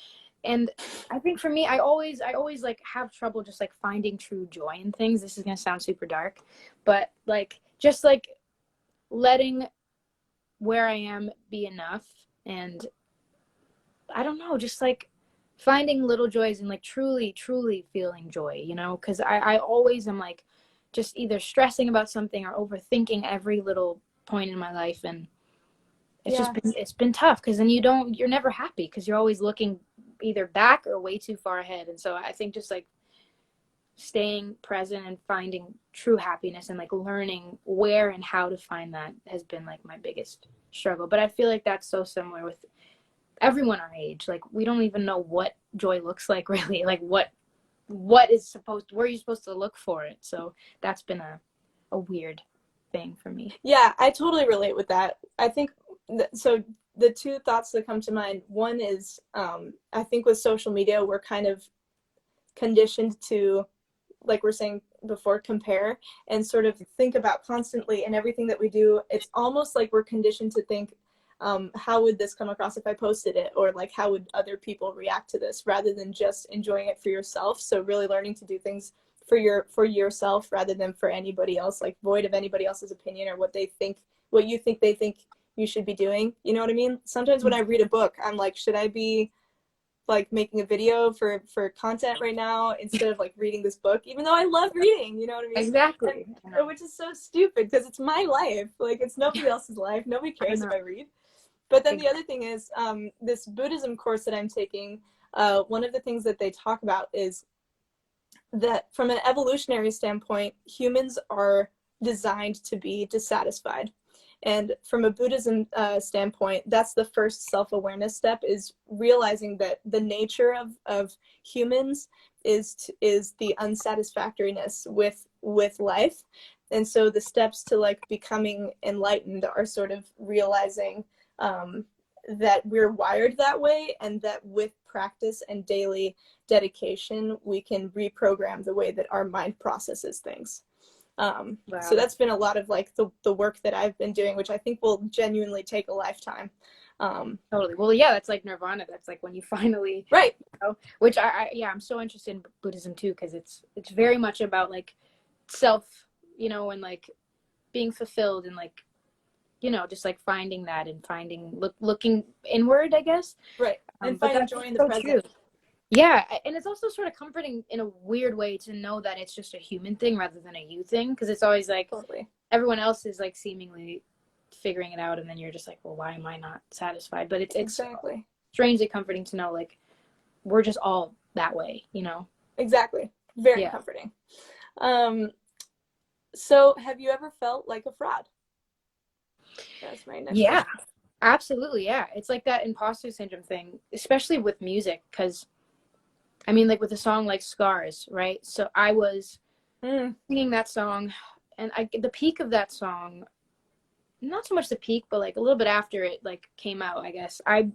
And I think for me, I always like have trouble just like finding true joy in things. This is gonna sound super dark, but like just like letting where I am be enough. And I don't know, just like finding little joys and like truly feeling joy, you know, because I always am like just either stressing about something or overthinking every little point in my life. And it's been tough, because then you're never happy, because you're always looking either back or way too far ahead. And so I think just like staying present and finding true happiness and like learning where and how to find that has been like my biggest struggle. But I feel like that's so similar with everyone our age. Like we don't even know what joy looks like, really. Like what is where are you supposed to look for it? So that's been a weird thing for me. Yeah, I totally relate with that. I think so. The two thoughts that come to mind, one is I think with social media, we're kind of conditioned to, like we're saying before, compare and sort of think about constantly in everything that we do. It's almost like we're conditioned to think, how would this come across if I posted it? Or like, how would other people react to this, rather than just enjoying it for yourself. So really learning to do things for yourself rather than for anybody else, like void of anybody else's opinion or what you think they think you should be doing. You know what I mean? Sometimes when I read a book, I'm like, should I be like making a video for content right now instead of like reading this book, even though I love reading, you know what I mean? Exactly. Which is so stupid, because it's my life. Like, it's nobody else's life. Nobody cares if I read. But then the other thing is, this Buddhism course that I'm taking, one of the things that they talk about is that from an evolutionary standpoint, humans are designed to be dissatisfied. And from a Buddhism standpoint, that's the first self-awareness step, is realizing that the nature of humans is the unsatisfactoriness with life. And so the steps to like becoming enlightened are sort of realizing that we're wired that way, and that with practice and daily dedication, we can reprogram the way that our mind processes things. Wow. So that's been a lot of like the work that I've been doing, which I think will genuinely take a lifetime. Totally. Well, yeah, that's like nirvana. That's like when you finally, Right. Which I'm so interested in Buddhism too, because it's very much about like self, and like being fulfilled, and like, just like finding that, and looking inward, I guess. Right. And But finding that's joy in the so present. true. Yeah, and it's also sort of comforting in a weird way to know that it's just a human thing rather than a you thing, because it's always like Totally. everyone else is like seemingly figuring it out, and then you're just like, well, why am I not satisfied? But it's Exactly. strangely comforting to know like we're just all that way, Exactly. Very comforting. So have you ever felt like a fraud? That's my next question. Absolutely. Yeah, it's like that imposter syndrome thing, especially with music, because I mean, like with a song like Scars, right? So I was singing that song, and the peak of that song, not so much the peak, but like a little bit after it like came out, I guess, I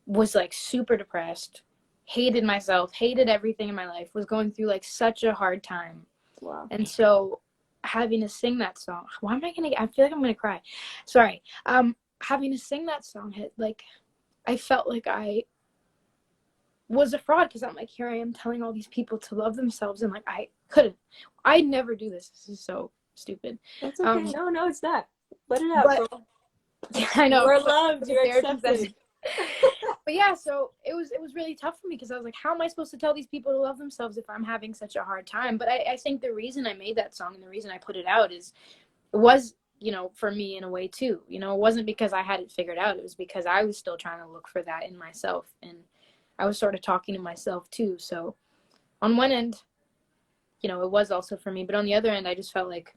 was like super depressed, hated myself, hated everything in my life, was going through like such a hard time. Wow. And so having to sing that song, I feel like I'm gonna cry. Sorry. Having to sing that song, like, I felt like I was a fraud, because I'm like, here I am telling all these people to love themselves, and like I'd never do this. This is so stupid. That's okay. No, it's not. Let it out, girl. Yeah, I know. You're loved. You're accepted. But yeah, so it was really tough for me, because I was like, how am I supposed to tell these people to love themselves if I'm having such a hard time? But I think the reason I made that song, and the reason I put it out, was for me in a way too. It wasn't because I had it figured out. It was because I was still trying to look for that in myself, and I was sort of talking to myself too. So on one end, it was also for me, but on the other end, I just felt like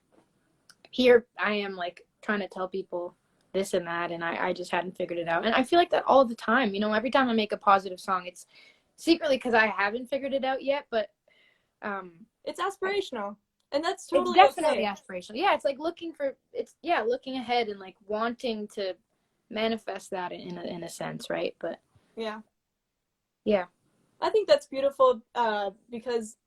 here I am like trying to tell people this and that, and I just hadn't figured it out. And I feel like that all the time. Every time I make a positive song, it's secretly because I haven't figured it out yet, but it's aspirational, and that's totally it's definitely okay. Aspirational. Yeah, it's like looking ahead and like wanting to manifest that in a sense, right? But yeah, I think that's beautiful, because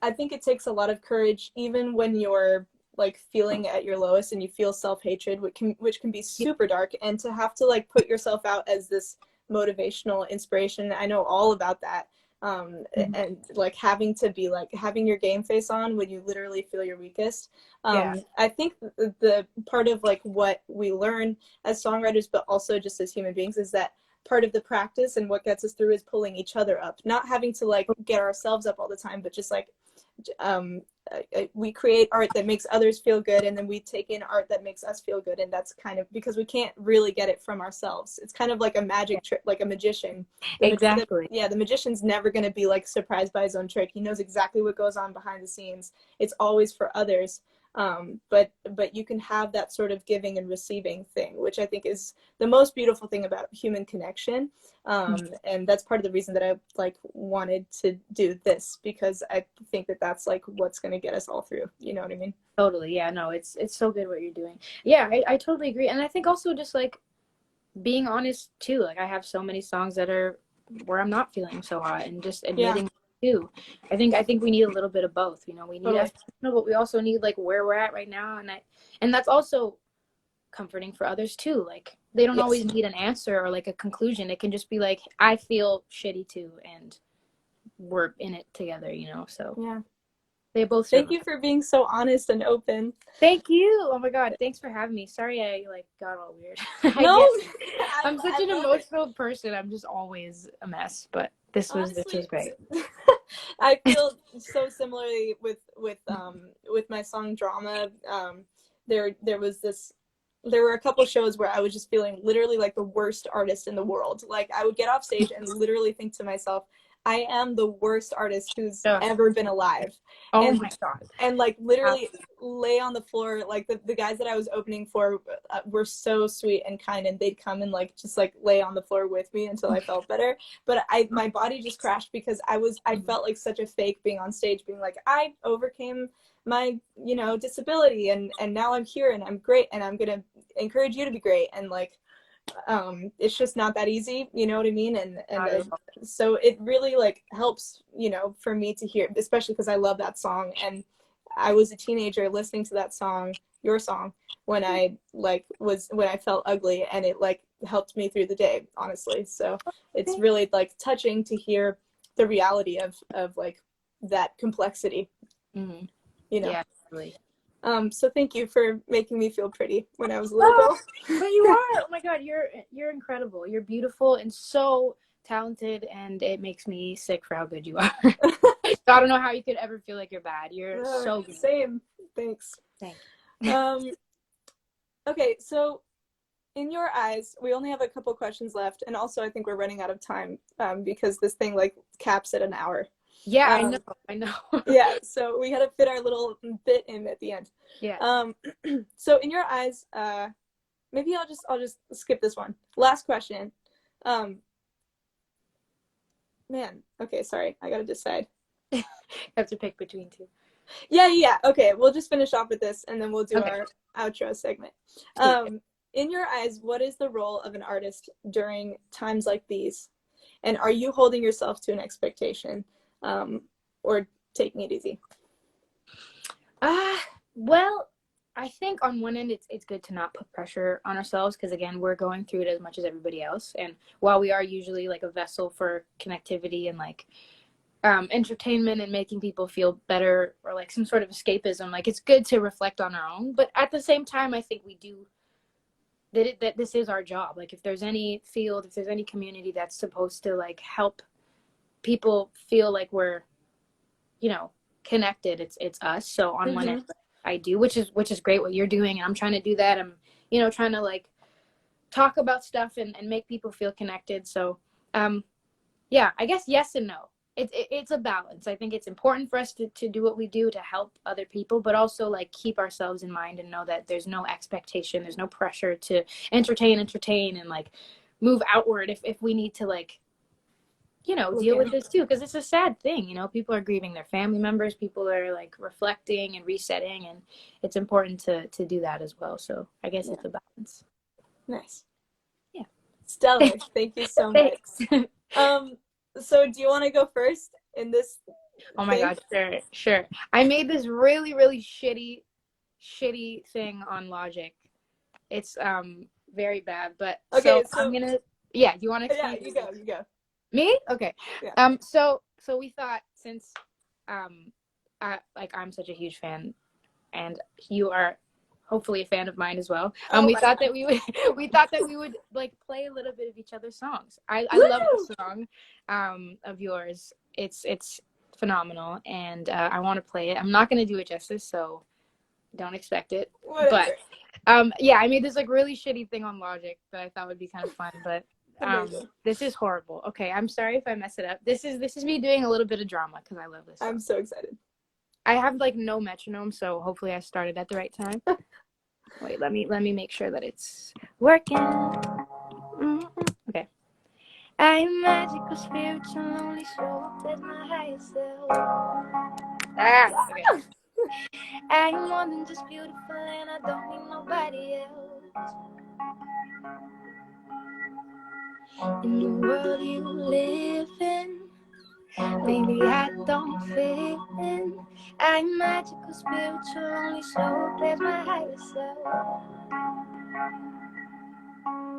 I think it takes a lot of courage, even when you're like feeling at your lowest and you feel self-hatred, which can be super dark, and to have to like put yourself out as this motivational inspiration. I know all about that. And like having to be like having your game face on when you literally feel your weakest. I think the part of like what we learn as songwriters, but also just as human beings, is that part of the practice and what gets us through is pulling each other up, not having to like get ourselves up all the time, but just like we create art that makes others feel good, and then we take in art that makes us feel good. And that's kind of because we can't really get it from ourselves. It's kind of like a magic trick, like a magician. Exactly. The magician's never going to be like surprised by his own trick. He knows exactly what goes on behind the scenes. It's always for others. But you can have that sort of giving and receiving thing, which I think is the most beautiful thing about human connection. And that's part of the reason that I like wanted to do this, because I think that that's like what's going to get us all through. You know what I mean? Totally. Yeah, no, it's so good what you're doing. Yeah, I totally agree. And I think also just like being honest too. Like I have so many songs that are where I'm not feeling so hot, and just admitting too. I think we need a little bit of both. We need aspirational, but we also need like where we're at right now, and that's also comforting for others too. Like they don't always need an answer or like a conclusion. It can just be like, I feel shitty too, and we're in it together. So yeah. They both. Thank you for being so honest and open. Thank you. Oh my God. Thanks for having me. Sorry I like got all weird. No, I'm such an emotional person. I'm just always a mess, but this was great. I feel so similarly with my song Drama. There were a couple shows where I was just feeling literally like the worst artist in the world. Like I would get off stage and literally think to myself, I am the worst artist who's ever been alive. Oh my God. And like literally lay on the floor. Like the guys that I was opening for were so sweet and kind, and they'd come and like just like lay on the floor with me until I felt better. But my body just crashed because I felt like such a fake being on stage, being like, I overcame my disability, and now I'm here and I'm great, and I'm gonna encourage you to be great. And like it's just not that easy, you know what I mean? And so it really like helps, for me to hear, especially because I love that song. And I was a teenager listening to that song, your song, when I felt ugly, and it like helped me through the day, honestly. So it's really like touching to hear the reality of like that complexity, Mm-hmm. you know. Yeah, really. So thank you for making me feel pretty when I was a little Oh, girl. but you are. Oh my God, you're incredible. You're beautiful and so talented, and it makes me sick for how good you are. So I don't know how you could ever feel like you're bad. You're so good. Same. Thanks. Thank you. Okay, so in your eyes, we only have a couple questions left, and also I think we're running out of time because this thing like caps at an hour. Yeah, I know. Yeah, so we had to fit our little bit in at the end. Yeah. So in your eyes, maybe I'll just skip this one. Last question. Man, okay, sorry, I gotta decide. You have to pick between two. Yeah. Okay, we'll just finish off with this, and then we'll do our outro segment. In your eyes, what is the role of an artist during times like these? And are you holding yourself to an expectation, or taking it easy? Well, I think on one end it's good to not put pressure on ourselves, because again, we're going through it as much as everybody else. And while we are usually like a vessel for connectivity and like entertainment and making people feel better, or like some sort of escapism, like it's good to reflect on our own. But at the same time, I think we do that this is our job. Like if there's any field, if there's any community that's supposed to like help people feel like we're, connected, it's us. So on one end, I do, which is great what you're doing, and I'm trying to do that. I'm trying to like talk about stuff and make people feel connected. So yeah, I guess yes and no. It's a balance. I think it's important for us to do what we do to help other people, but also like keep ourselves in mind and know that there's no expectation, there's no pressure to entertain and like move outward if we need to like deal with this too, because it's a sad thing. People are grieving their family members, people are like reflecting and resetting, and it's important to do that as well. So I guess it's a balance. Nice. Yeah. Stellar. Thank you so much. Thanks. So do you want to go first in this Oh my gosh, sure. I made this really, really shitty thing on Logic. It's very bad, but okay, so I'm gonna do you want to explain? Yeah, you go. Me? Okay. Yeah. So we thought, since I'm such a huge fan, and you are hopefully a fan of mine as well. We thought that we would like play a little bit of each other's songs. I love the song of yours. It's phenomenal, and I want to play it. I'm not going to do it justice, so don't expect it. Whatever. But yeah, I made this like really shitty thing on Logic that I thought would be kind of fun, but this is horrible. Okay, I'm sorry if I mess it up. This is me doing a little bit of drama because I love this song. I'm so excited. I have like no metronome, so hopefully I started at the right time. Wait, let me make sure that it's working. Okay. I'm magical, spiritual, only soul. That's my highest self. Okay. I'm more than just beautiful, and I don't need nobody else. In the world you live in, maybe I don't fit in. I'm magical, spiritual, only soul. There's my higher self.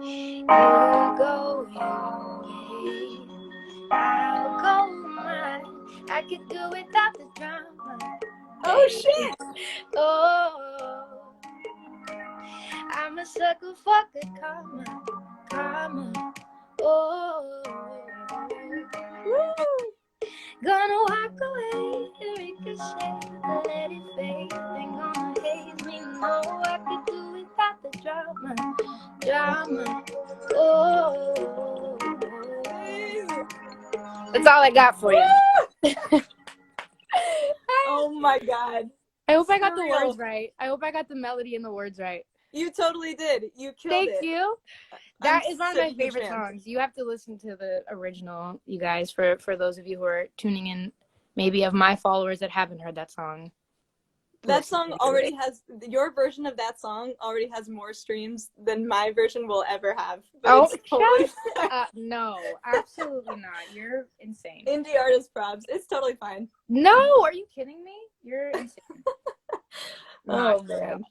You go your way, I'll go mine. I could do without the drama. Oh shit! Oh, I'm a sucker for good karma. Oh, Woo! gonna walk away and ricochet, let it fade. Ain't gonna haze me, no. I could do without the drama. Oh, that's all I got for you. Oh my god. I hope I got the words right. I hope I got the melody and the words right. You totally did. You killed it. Thank you. That is one of my favorite songs. You have to listen to the original, you guys, for those of you who are tuning in, maybe of my followers that haven't heard that song. That song already has, your version of that song already has more streams than my version will ever have. But totally no, absolutely not. You're insane. Indie artist props. It's totally fine. No, are you kidding me? You're insane. Oh Not man.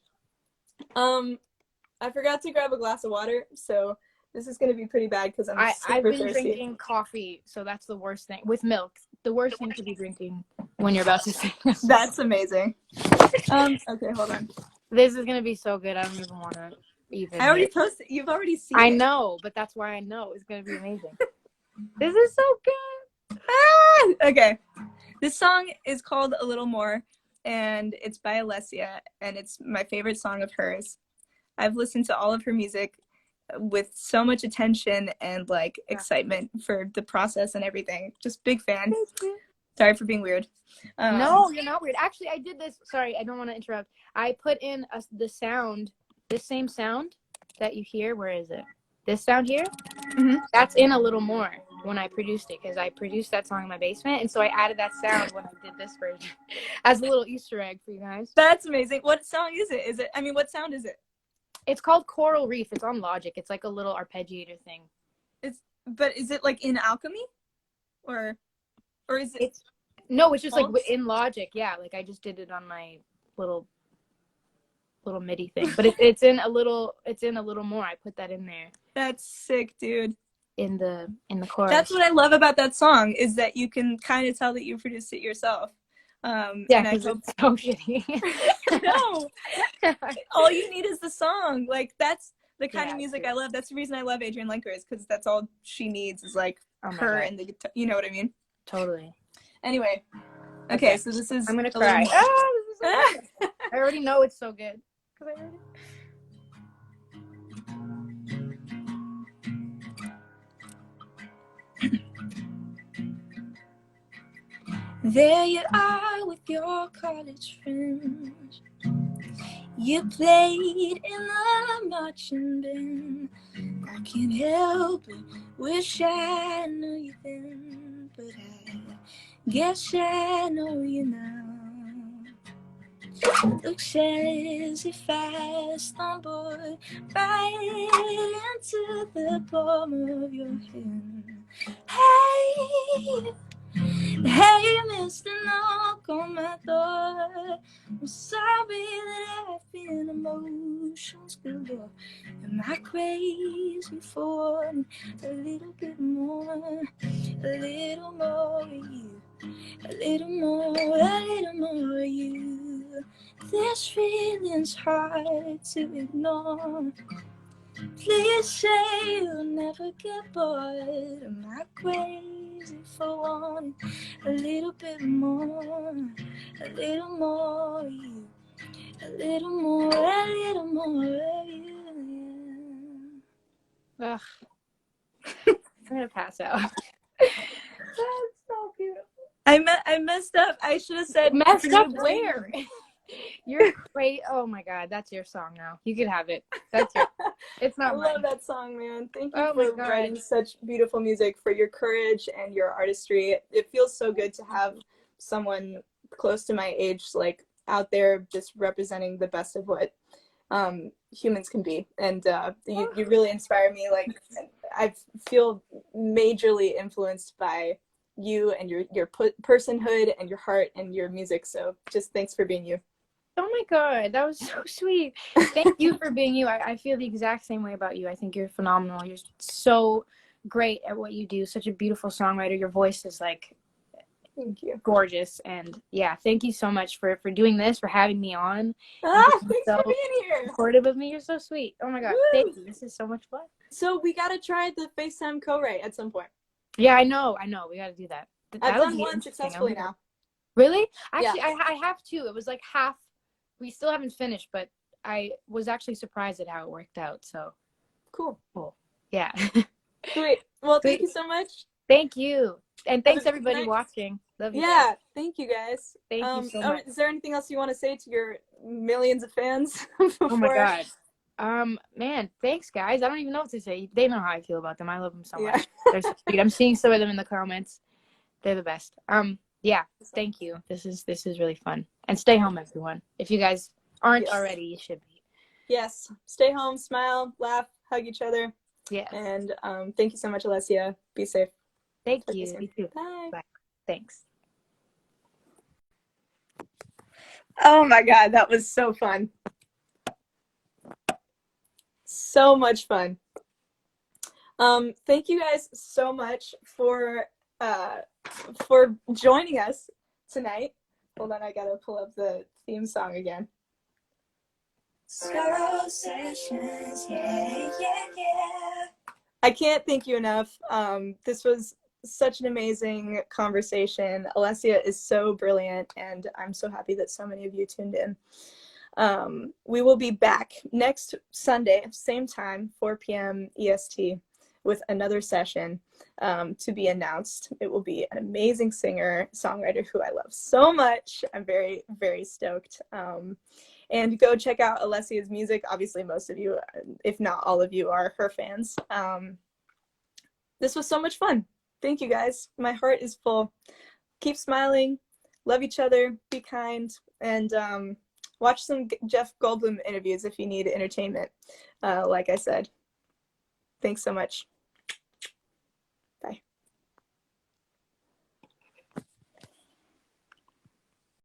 I forgot to grab a glass of water, so this is gonna be pretty bad because I'm I've super been thirsty. drinking coffee, so that's the worst thing. With milk. The worst thing to be drinking when you're about to sing. That's amazing. Okay, hold on. This is gonna be so good. I don't even want to even. I already posted. You've already seen I it. know, but that's why I know it's gonna be amazing. This is so good. Okay. This song is called A Little More, and it's by Alessia, and it's my favorite song of hers. I've listened to all of her music with so much attention and like excitement for the process and everything. Just big fan. Sorry for being weird. No, you're not weird. Actually, I did this. Sorry, I don't want to interrupt. I put in the sound, this same sound that you hear. Where is it? This sound here? Mhm. That's in A Little More when I produced it, because I produced that song in my basement, and so I added that sound when I did this version as a little Easter egg for you guys. That's amazing. What song is it? What sound is it? It's called Coral Reef. It's on Logic. It's like a little arpeggiator thing. But is it like in Alchemy? Or is it? No, it's just like in Logic. Yeah, like I just did it on my little MIDI thing. But it's in a little more. I put that in there. That's sick, dude. In the chorus. That's what I love about that song, is that you can kind of tell that you produced it yourself. Yeah, because it's so shitty. No, all you need is the song. Like that's the kind of music I love. That's the reason I love Adrienne Lenker, is because that's all she needs is like her and the guitar. You know what I mean? Totally. Anyway, okay, so this is. I'm gonna cry. This is so good. I already know it's so good. There you are with your college friends. You played in the marching band. I can't help it, wish I knew you then, but I guess I know you now. Looks as if I stumbled right into the palm of your hand. Hey, Mr. Knock on my door. I'm sorry that I've been emotions galore. Am I crazy for a little bit more? A little more of you. A little more of you. This feeling's hard to ignore. Please say you'll never get bored. Am I crazy for wanting a little bit more? A little more of you. A little more of you. Ugh. I'm gonna pass out. That's so beautiful. I messed up. I should have said messed up where? You're great. Oh my god, that's your song now. You could have it. That's your. It's not mine. I love that song, man. Thank you for writing such beautiful music, for your courage and your artistry. It feels so good to have someone close to my age, like out there, just representing the best of what humans can be. And you really inspire me. Like I feel majorly influenced by you and your personhood and your heart and your music. So just thanks for being you. Oh my god, that was so sweet. Thank you for being you. I feel the exact same way about you. I think you're phenomenal. You're so great at what you do. Such a beautiful songwriter. Your voice is like, thank you, gorgeous. And yeah, thank you so much for doing this, for having me on. Thanks for being here. Supportive of me. You're so sweet. Oh my god, thank you. This is so much fun. So we gotta try the FaceTime co-write at some point. Yeah, I know. We gotta do that. I've done one successfully now. Really? Actually, yeah. I have two. It was like half. We still haven't finished, but I was actually surprised at how it worked out. So cool. Yeah. Great. Well, thank you so much. Thank you. And thanks everybody watching. Love you. Yeah, guys. Thank you guys. Thank you so much. Is there anything else you want to say to your millions of fans? Oh my god. Man, thanks guys. I don't even know what to say. They know how I feel about them. I love them so much. They're so sweet. I'm seeing some of them in the comments. They're the best. Yeah, thank you. This is really fun. And stay home, everyone. If you guys aren't already, you should be. Yes. Stay home, smile, laugh, hug each other. Yes. And thank you so much, Alessia. Be safe. Thank you. You too. Bye. Bye. Thanks. Oh my God, that was so fun. So much fun. Thank you guys so much for joining us tonight. Hold on, I gotta pull up the theme song again. Soul sessions, yeah, yeah, yeah. I can't thank you enough. This was such an amazing conversation. Alessia is so brilliant, and I'm so happy that so many of you tuned in. We will be back next Sunday, same time, 4 p.m. EST, with another session to be announced. It will be an amazing singer, songwriter who I love so much. I'm very, very stoked. And go check out Alessia's music. Obviously, most of you, if not all of you, are her fans. This was so much fun. Thank you, guys. My heart is full. Keep smiling. Love each other. Be kind. And watch some Jeff Goldblum interviews if you need entertainment, like I said. Thanks so much.